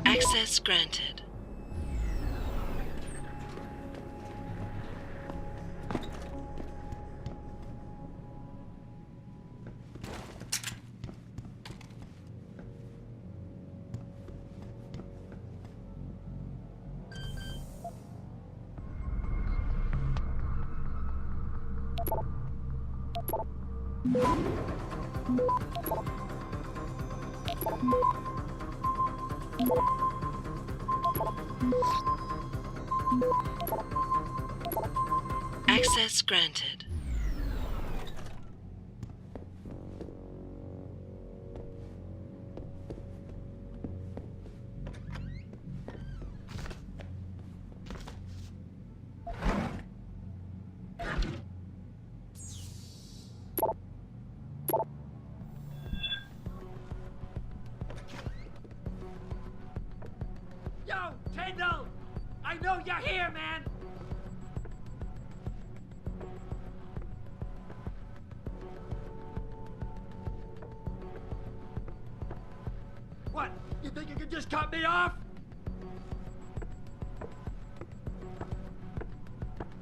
Access granted. Access granted. Yo, Kendall! I know you're here, man! What? You think you can just cut me off?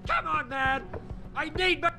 Come on, man! I need my...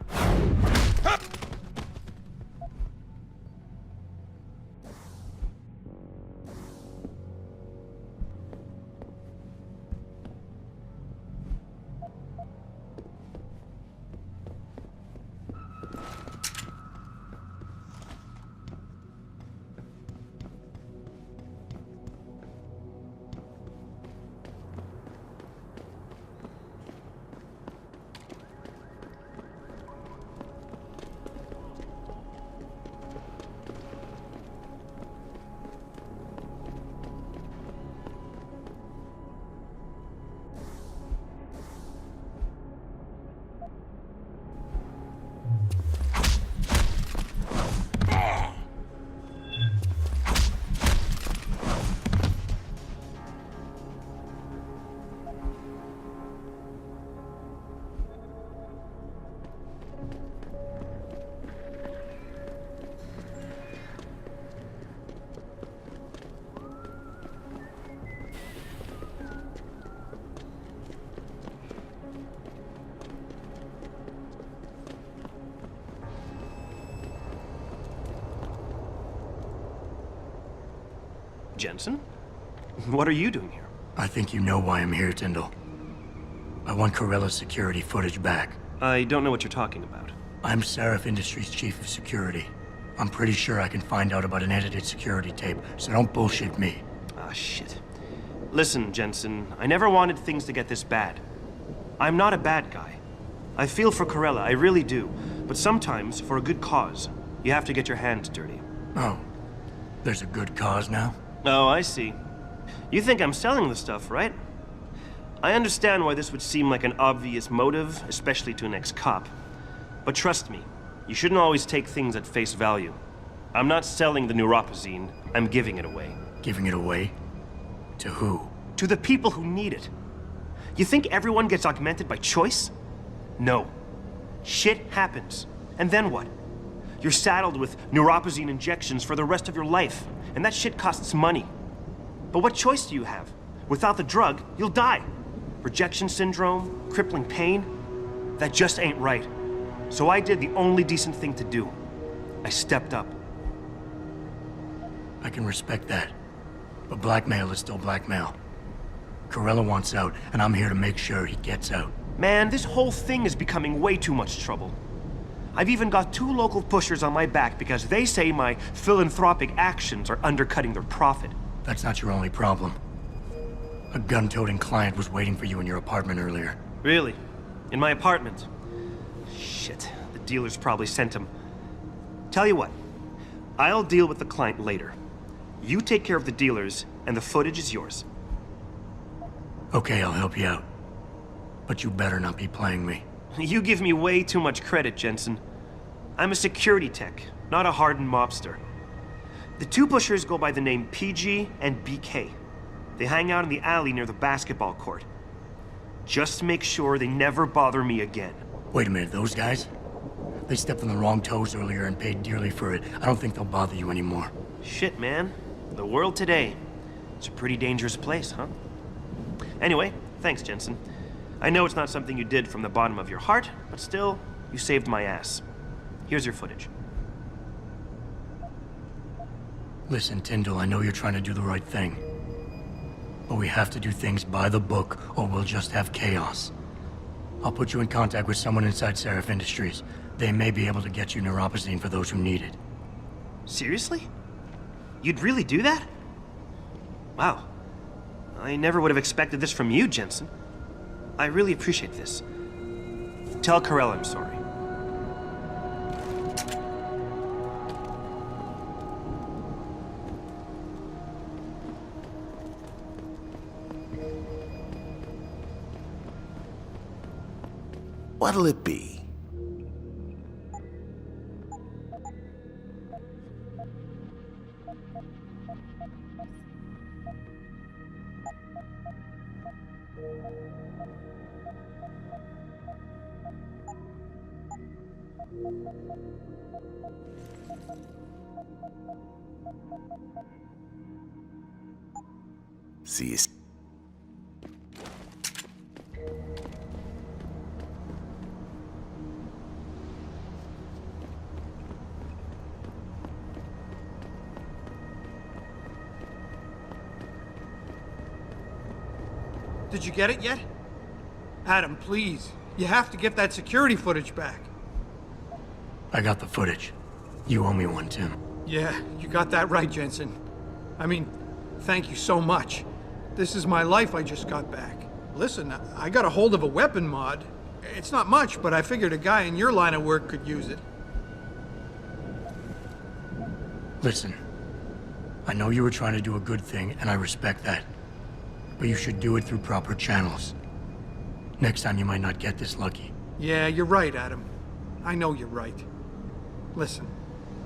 Jensen? What are you doing here? I think you know why I'm here, Tyndall. I want Corella's security footage back. I don't know what you're talking about. I'm Seraph Industries' chief of security. I'm pretty sure I can find out about an edited security tape, so don't bullshit me. Ah, shit. Listen, Jensen, I never wanted things to get this bad. I'm not a bad guy. I feel for Corella, I really do. But sometimes, for a good cause, you have to get your hands dirty. Oh, there's a good cause now? Oh, I see. You think I'm selling the stuff, right? I understand why this would seem like an obvious motive, especially to an ex-cop. But trust me, you shouldn't always take things at face value. I'm not selling the neuropazine, I'm giving it away. Giving it away? To who? To the people who need it. You think everyone gets augmented by choice? No. Shit happens. And then what? You're saddled with neuropazine injections for the rest of your life, and that shit costs money. But what choice do you have? Without the drug, you'll die. Rejection syndrome, crippling pain, that just ain't right. So I did the only decent thing to do. I stepped up. I can respect that. But blackmail is still blackmail. Corella wants out, and I'm here to make sure he gets out. Man, this whole thing is becoming way too much trouble. I've even got 2 local pushers on my back because they say my philanthropic actions are undercutting their profit. That's not your only problem. A gun-toting client was waiting for you in your apartment earlier. Really? In my apartment? Shit, the dealers probably sent him. Tell you what, I'll deal with the client later. You take care of the dealers, and the footage is yours. Okay, I'll help you out. But you better not be playing me. You give me way too much credit, Jensen. I'm a security tech, not a hardened mobster. The 2 pushers go by the name PG and BK. They hang out in the alley near the basketball court. Just make sure they never bother me again. Wait a minute, those guys? They stepped on the wrong toes earlier and paid dearly for it. I don't think they'll bother you anymore. Shit, man. The world today. It's a pretty dangerous place, huh? Anyway, thanks, Jensen. I know it's not something you did from the bottom of your heart, but still, you saved my ass. Here's your footage. Listen, Tyndall, I know you're trying to do the right thing. But we have to do things by the book, or we'll just have chaos. I'll put you in contact with someone inside Seraph Industries. They may be able to get you neuropozyne for those who need it. Seriously? You'd really do that? Wow. I never would have expected this from you, Jensen. I really appreciate this. Tell Carell I'm sorry. What'll it be? See you. Did you get it yet? Adam, please. You have to get that security footage back. I got the footage. You owe me one, Tim. Yeah, you got that right, Jensen. I mean, thank you so much. This is my life I just got back. Listen, I got a hold of a weapon mod. It's not much, but I figured a guy in your line of work could use it. Listen, I know you were trying to do a good thing, and I respect that. But you should do it through proper channels. Next time you might not get this lucky. Yeah, you're right, Adam. I know you're right. Listen,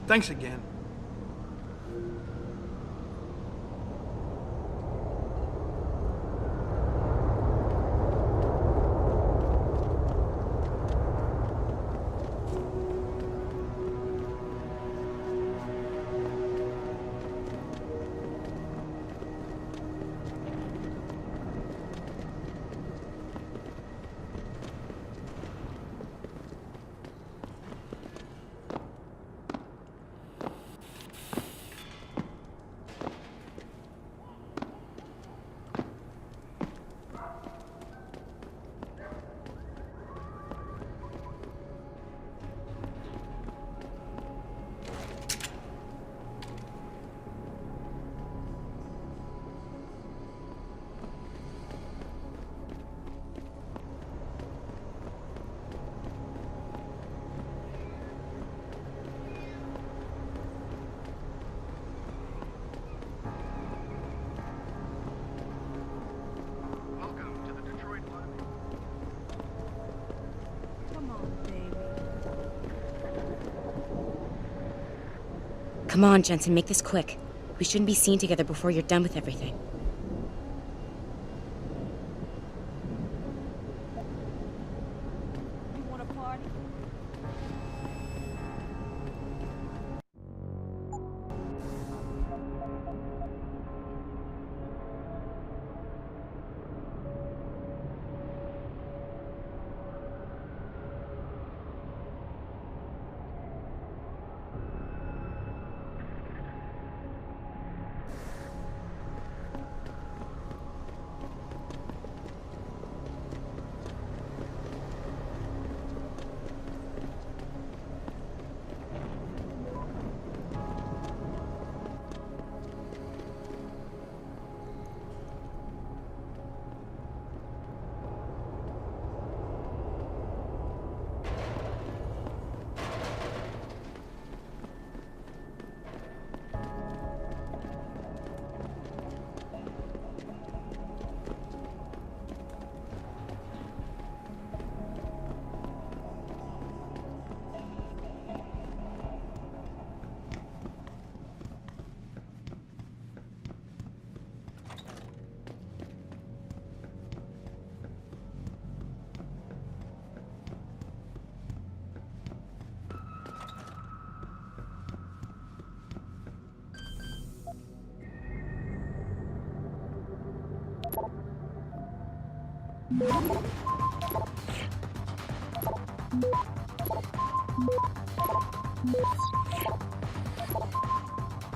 thanks again. Come on, Jensen, make this quick. We shouldn't be seen together before you're done with everything. You want a party?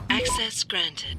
Access granted.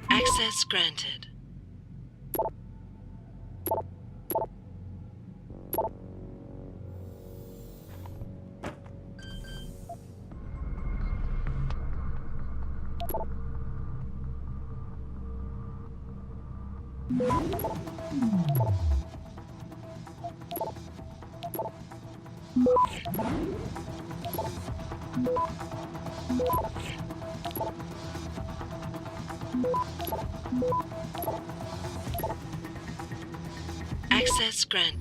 Access granted. Access grant.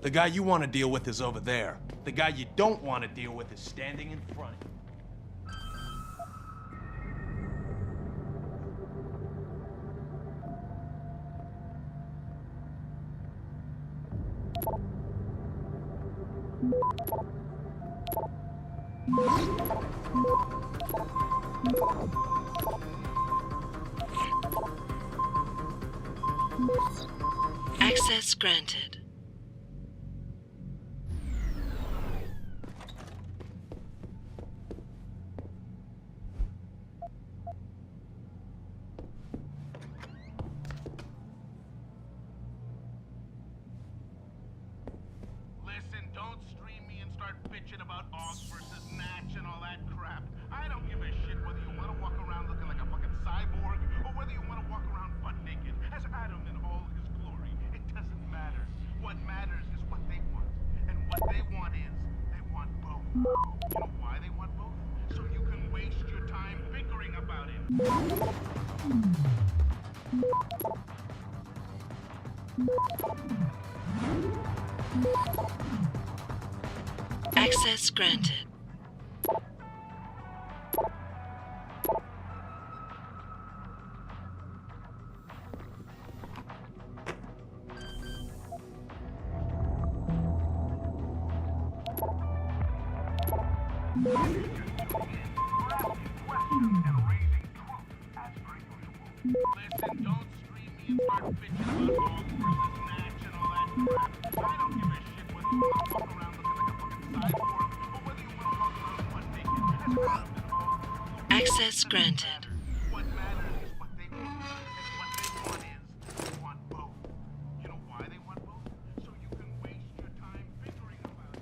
The guy you want to deal with is over there. The guy you don't want to deal with is standing in front. Access granted. Listen, don't stream me and start bitching about Oz versus Natch and all that crap. I don't give a shit whether you want to walk around looking like a fucking cyborg or whether you want to walk around butt naked as Adam in all his glory. It doesn't matter. What matters is what they want. And what they want is, they want both. You know why they want both? So you can waste your time bickering about it. Access granted. Listen, don't stream me and start bitching about Oz versus Natch and all that crap. I don't give a shit whether you want to walk around looking like a fucking cyborg or whether you want to walk around butt naked as Adam in all his glory. Access granted. What matters is what they want. And what they want is, they want both. You know why they want both? So you can waste your time bickering about it.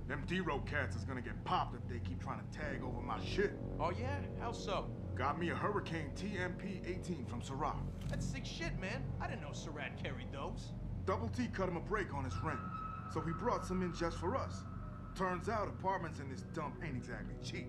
Them D-Row cats is gonna get popped if they keep trying to tag over my shit. Oh yeah? How so? Got me a Hurricane TMP-18 from Syrah. That's sick shit, man. I didn't know Surratt carried those. Double T cut him a break on his rent, so he brought some in just for us. Turns out apartments in this dump ain't exactly cheap.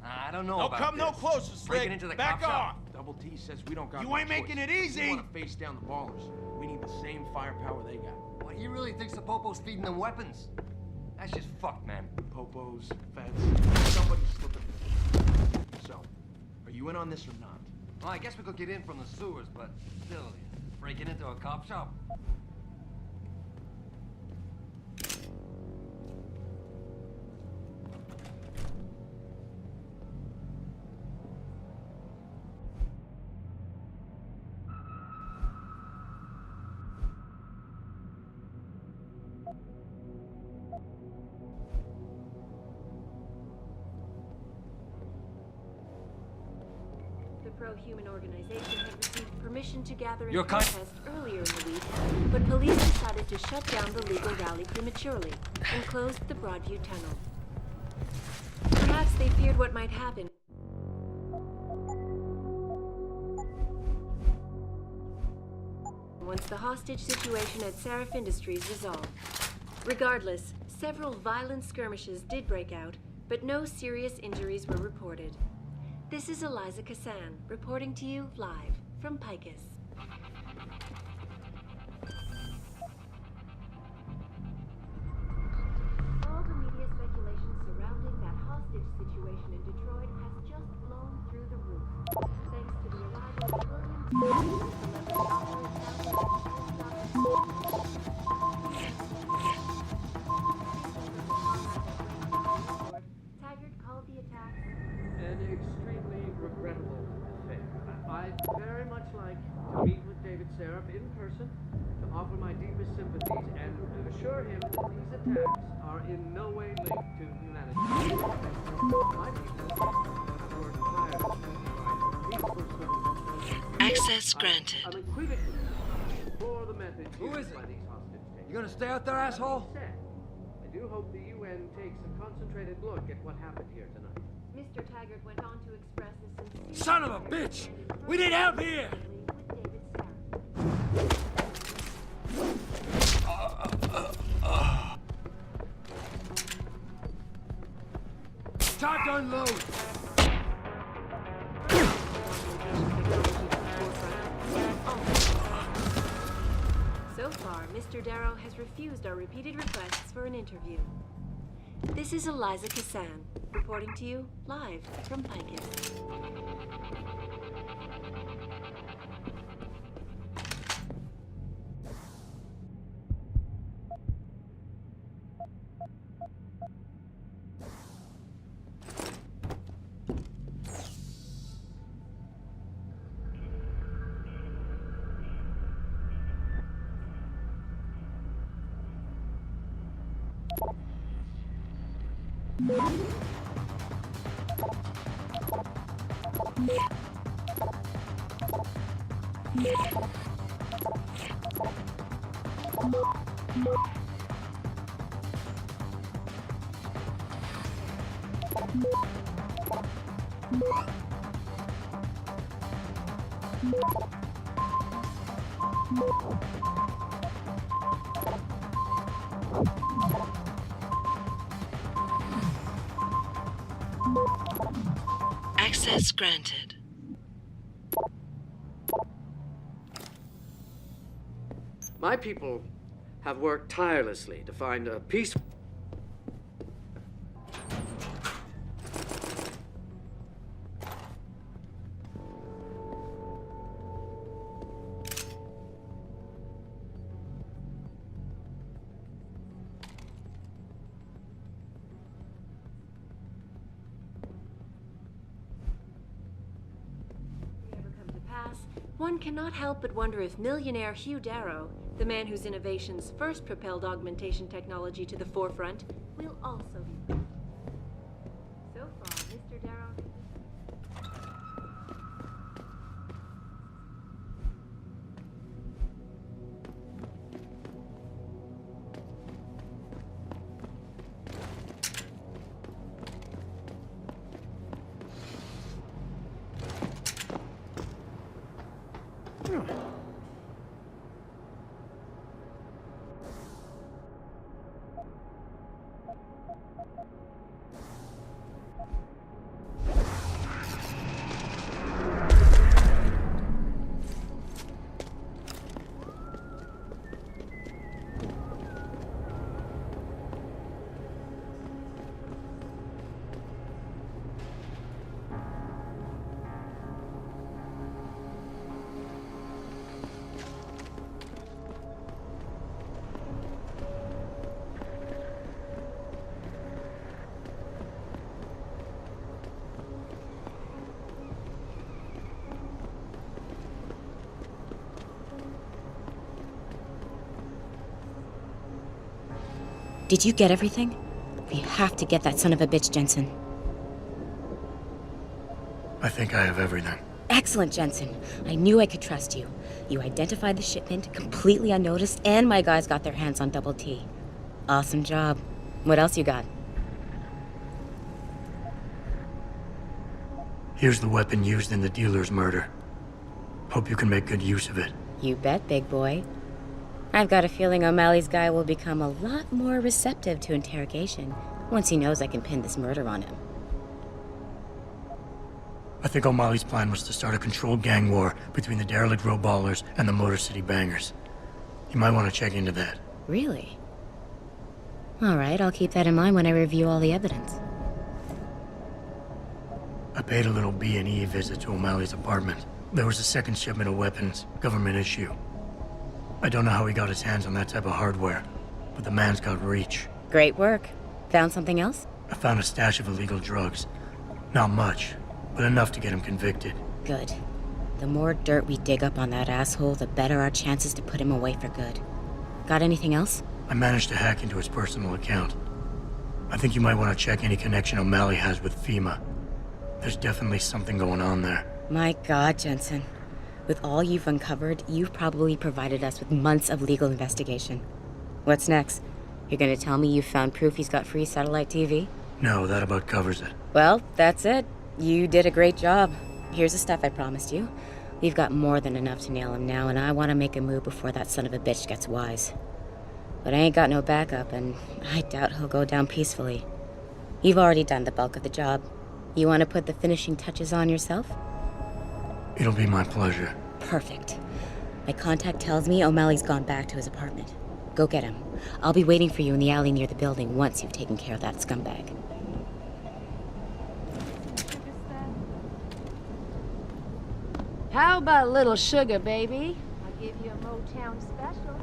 I don't know No, about come this. no closer, Slick. Breaking into the Back cop off. shop. Double T says we don't got You no ain't making choice. it easy. We want to face down the ballers. We need the same firepower they got. What, he really thinks the Popo's feeding them weapons? That's just fucked, man. Popos, feds, somebody's slipping. So, are you in on this or not? Well, I guess we could get in from the sewers, but still, breaking into a cop shop? The pro-human organization had received permission to gather in Your kind- protest earlier in the week, but police decided to shut down the legal rally prematurely and closed the Broadview Tunnel. Perhaps they feared what might happen. Once the hostage situation at Seraph Industries resolved. Regardless, several violent skirmishes did break out, but no serious injuries were reported. This is Eliza Kassan, reporting to you live from Picus. All the media speculation surrounding that hostage situation in Detroit has just blown through the roof. Thanks to the arrival of William, celebrity opera regrettable affair. I'd very much like to meet with David Seraph in person, to offer my deepest sympathies, and to assure him that these attacks are in no way linked to humanity. My people have worked tirelessly to find a peaceful solution. Access granted. Unequivocally for the methods used by these hostage takers. You gonna stay out there, asshole? That said, I do hope the UN takes a concentrated look at what happened here tonight. Mr. Taggart went on to express his sincere... Son of a bitch! We need help here! ...with David Seraph. Time to unload! So far, Mr. Darrow has refused our repeated requests for an interview. This is Eliza Cassan, reporting to you live from Picus. Access granted. My people have worked tirelessly to find a peaceful... One cannot help but wonder if millionaire Hugh Darrow, the man whose innovations first propelled augmentation technology to the forefront, will also be. So far, Mr. Darrow... Did you get everything? We have to get that son of a bitch, Jensen. I think I have everything. Excellent, Jensen. I knew I could trust you. You identified the shipment completely unnoticed, and my guys got their hands on Double T. Awesome job. What else you got? Here's the weapon used in the dealer's murder. Hope you can make good use of it. You bet, big boy. I've got a feeling O'Malley's guy will become a lot more receptive to interrogation once he knows I can pin this murder on him. I think O'Malley's plan was to start a controlled gang war between the derelict row ballers and the Motor City bangers. You might want to check into that. Really? All right, I'll keep that in mind when I review all the evidence. I paid a little B&E visit to O'Malley's apartment. There was a second shipment of weapons, government issue. I don't know how he got his hands on that type of hardware, but the man's got reach. Great work. Found something else? I found a stash of illegal drugs. Not much, but enough to get him convicted. Good. The more dirt we dig up on that asshole, the better our chances to put him away for good. Got anything else? I managed to hack into his personal account. I think you might want to check any connection O'Malley has with FEMA. There's definitely something going on there. My God, Jensen. With all you've uncovered, you've probably provided us with months of legal investigation. What's next? You're gonna tell me you found proof he's got free satellite TV? No, that about covers it. Well, that's it. You did a great job. Here's the stuff I promised you. We've got more than enough to nail him now, and I want to make a move before that son of a bitch gets wise. But I ain't got no backup, and I doubt he'll go down peacefully. You've already done the bulk of the job. You want to put the finishing touches on yourself? It'll be my pleasure. Perfect. My contact tells me O'Malley's gone back to his apartment. Go get him. I'll be waiting for you in the alley near the building once you've taken care of that scumbag. How about a little sugar, baby? I'll give you a Motown special.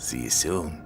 See you soon.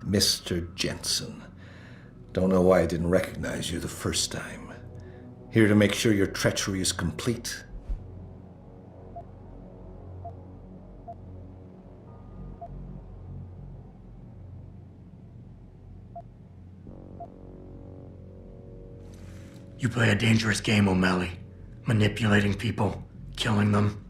Mr. Jensen. Don't know why I didn't recognize you the first time. Here to make sure your treachery is complete. You play a dangerous game, O'Malley. Manipulating people, killing them.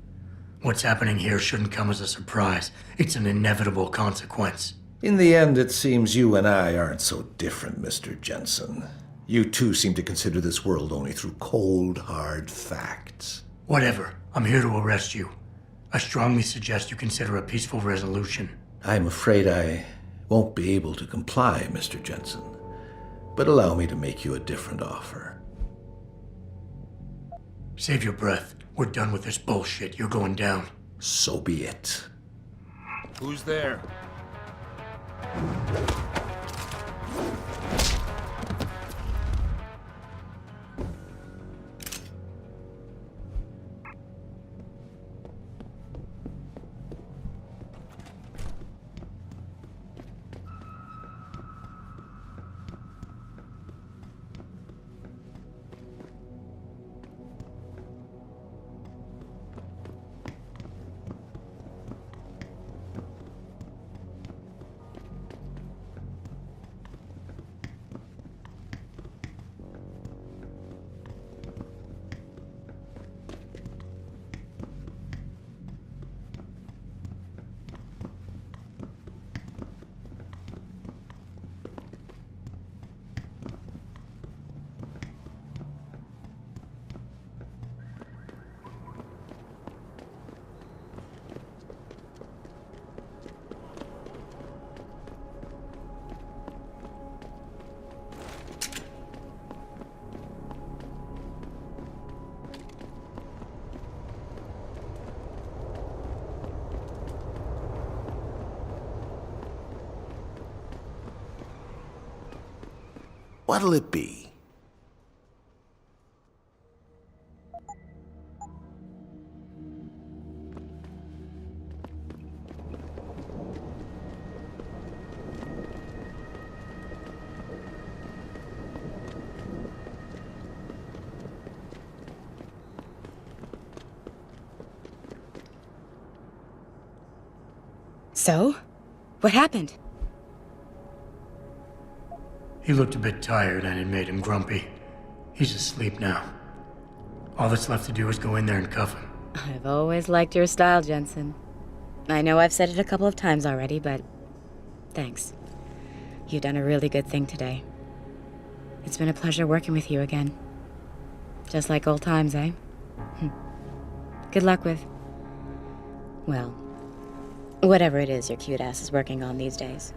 What's happening here shouldn't come as a surprise. It's an inevitable consequence. In the end, it seems you and I aren't so different, Mr. Jensen. You too seem to consider this world only through cold, hard facts. Whatever. I'm here to arrest you. I strongly suggest you consider a peaceful resolution. I'm afraid I won't be able to comply, Mr. Jensen. But allow me to make you a different offer. Save your breath. We're done with this bullshit. You're going down. So be it. Who's there? What'll it be? So? What happened? He looked a bit tired and it made him grumpy. He's asleep now. All that's left to do is go in there and cuff him. I've always liked your style, Jensen. I know I've said it a couple of times already, but thanks. You've done a really good thing today. It's been a pleasure working with you again. Just like old times, eh? Good luck with, well, whatever it is your cute ass is working on these days.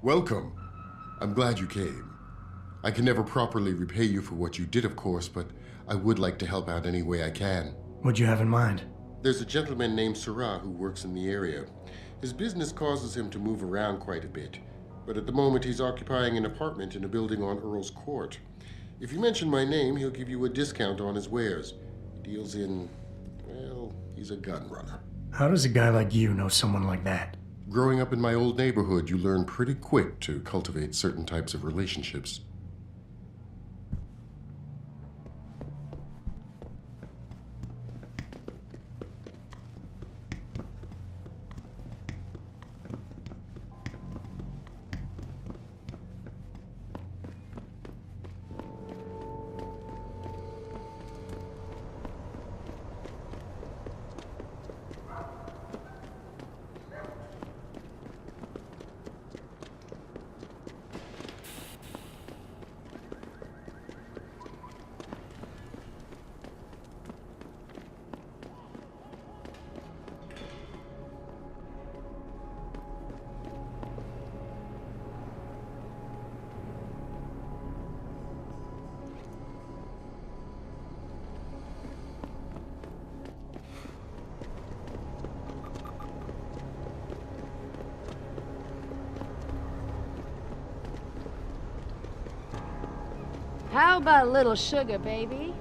Welcome. I'm glad you came. I can never properly repay you for what you did, of course, but I would like to help out any way I can. What'd you have in mind? There's a gentleman named Sarah who works in the area. His business causes him to move around quite a bit, but at the moment he's occupying an apartment in a building on Earl's Court. If you mention my name, he'll give you a discount on his wares. He deals in, well, he's a gun runner. How does a guy like you know someone like that? Growing up in my old neighborhood, you learn pretty quick to cultivate certain types of relationships. How about a little sugar, baby?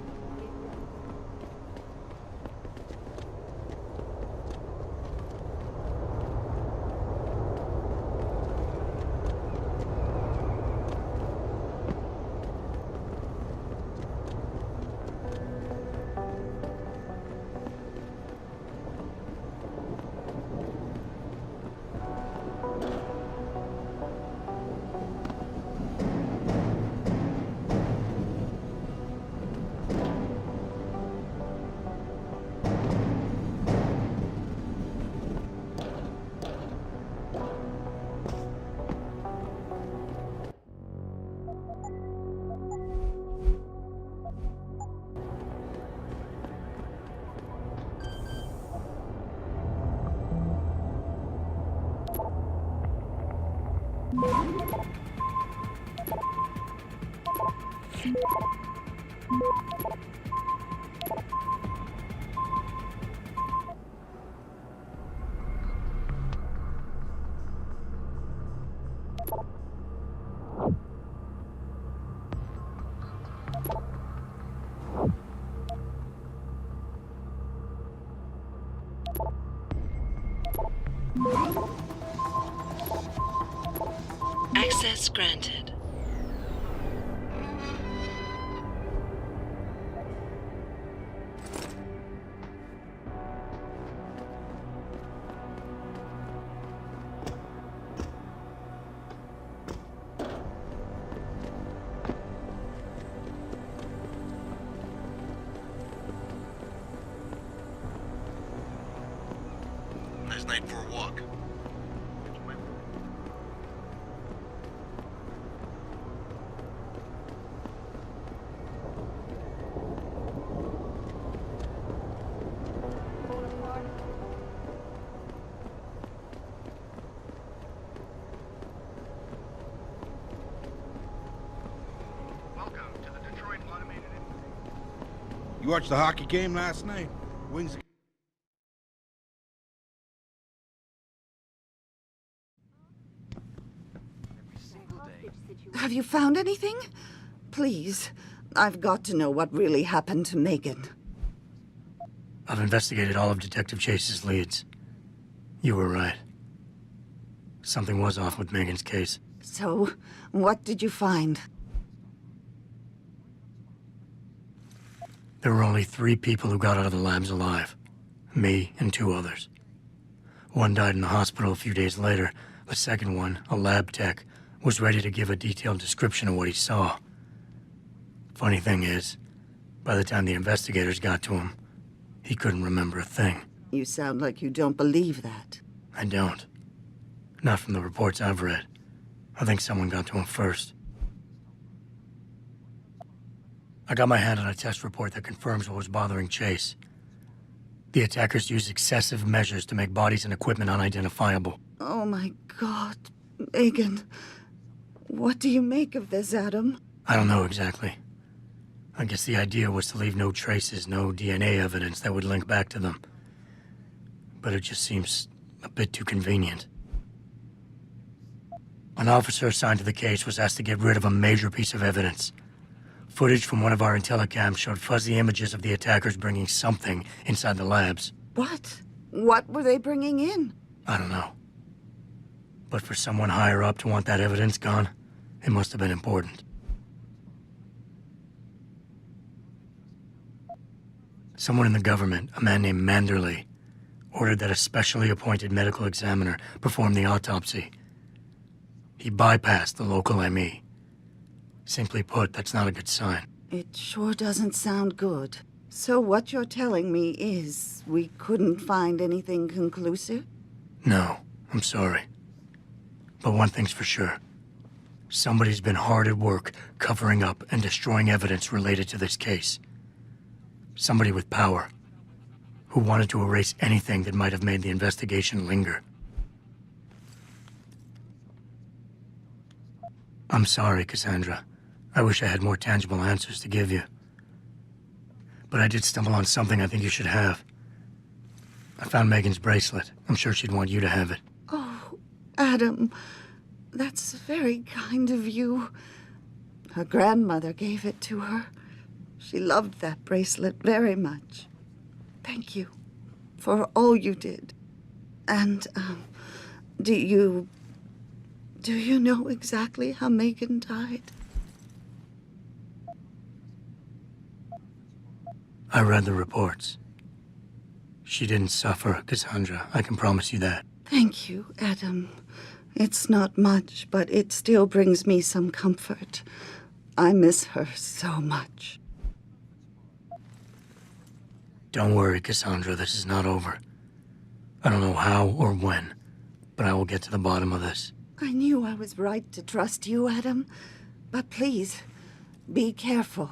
Access granted. Nice night for a walk. watch the hockey game last night? Wings. Have you found anything? Please, I've got to know what really happened to Megan. I've investigated all of Detective Chase's leads. You were right. Something was off with Megan's case. So, what did you find? There were only 3 people who got out of the labs alive. Me and 2 others. One died in the hospital a few days later. The second one, a lab tech, was ready to give a detailed description of what he saw. Funny thing is, by the time the investigators got to him, he couldn't remember a thing. You sound like you don't believe that. I don't. Not from the reports I've read. I think someone got to him first. I got my hand on a test report that confirms what was bothering Chase. The attackers used excessive measures to make bodies and equipment unidentifiable. Oh my God, Megan. What do you make of this, Adam? I don't know exactly. I guess the idea was to leave no traces, no DNA evidence that would link back to them. But it just seems a bit too convenient. An officer assigned to the case was asked to get rid of a major piece of evidence. Footage from one of our intellicams showed fuzzy images of the attackers bringing something inside the labs. What? What were they bringing in? I don't know. But for someone higher up to want that evidence gone, it must have been important. Someone in the government, a man named Manderley, ordered that a specially appointed medical examiner perform the autopsy. He bypassed the local ME. Simply put, that's not a good sign. It sure doesn't sound good. So what you're telling me is we couldn't find anything conclusive? No, I'm sorry. But one thing's for sure. Somebody's been hard at work covering up and destroying evidence related to this case. Somebody with power, who wanted to erase anything that might have made the investigation linger. I'm sorry, Cassandra. I wish I had more tangible answers to give you. But I did stumble on something I think you should have. I found Megan's bracelet. I'm sure she'd want you to have it. Oh, Adam, that's very kind of you. Her grandmother gave it to her. She loved that bracelet very much. Thank you for all you did. And, do you know exactly how Megan died? I read the reports. She didn't suffer, Cassandra. I can promise you that. Thank you, Adam. It's not much, but it still brings me some comfort. I miss her so much. Don't worry, Cassandra. This is not over. I don't know how or when, but I will get to the bottom of this. I knew I was right to trust you, Adam. But please, be careful.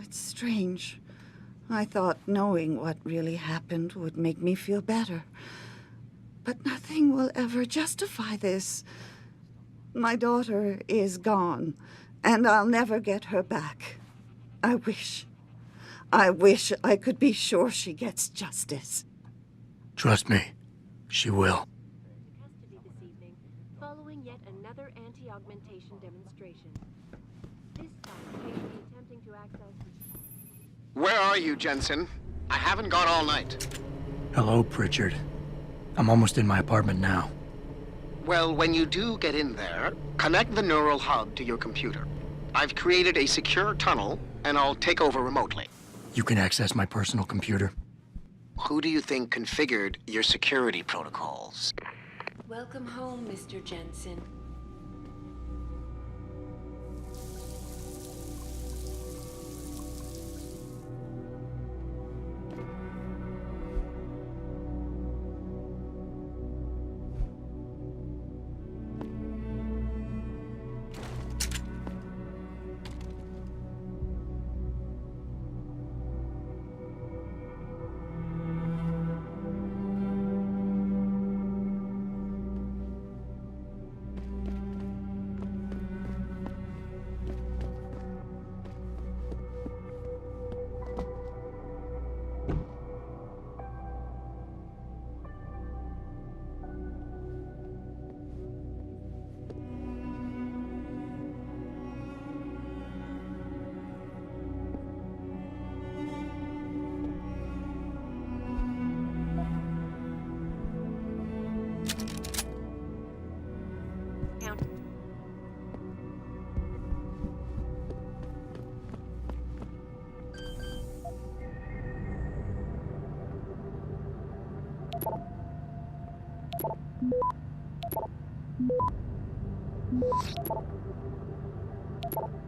It's strange. I thought knowing what really happened would make me feel better. But nothing will ever justify this. My daughter is gone, and I'll never get her back. I wish I could be sure she gets justice. Trust me, she will. Custody this evening, following yet another anti-augmentation demonstration. This time, Kate will be attempting to access... Where are you, Jensen? I haven't gone all night. Hello, Pritchard. I'm almost in my apartment now. Well, when you do get in there, connect the neural hub to your computer. I've created a secure tunnel, and I'll take over remotely. You can access my personal computer. Who do you think configured your security protocols? Welcome home, Mr. Jensen.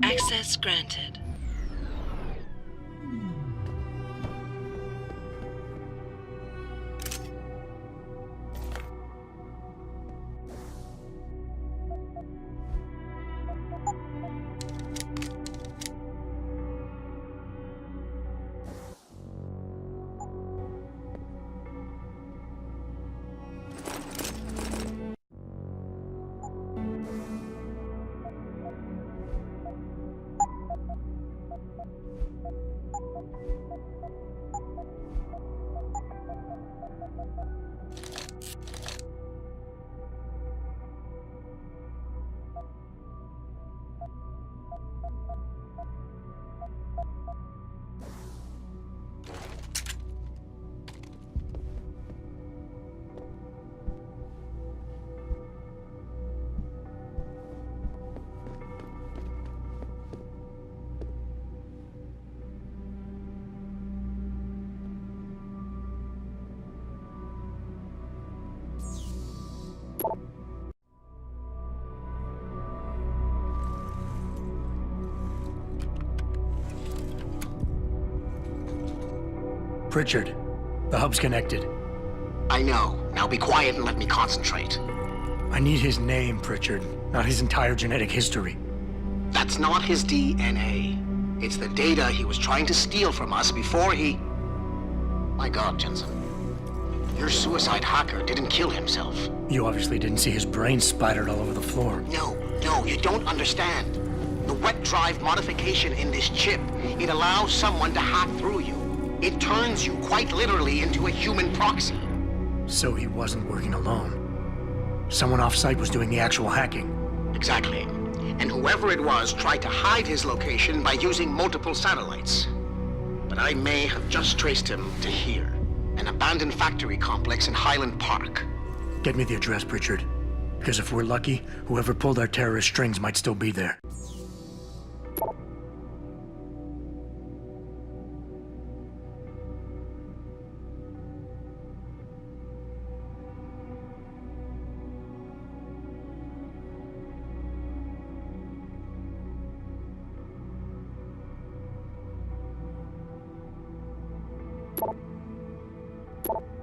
Access granted. Pritchard, the hub's connected. I know. Now be quiet and let me concentrate. I need his name, Pritchard, not his entire genetic history. That's not his DNA. It's the data he was trying to steal from us before he... My God, Jensen. Your suicide hacker didn't kill himself. You obviously didn't see his brain splattered all over the floor. No, you don't understand. The wet drive modification in this chip, it allows someone to hack through you. It turns you quite literally into a human proxy. So he wasn't working alone. Someone off-site was doing the actual hacking. Exactly. And whoever it was tried to hide his location by using multiple satellites. But I may have just traced him to here, an abandoned factory complex in Highland Park. Get me the address, Pritchard. Because if we're lucky, whoever pulled our terrorist strings might still be there. You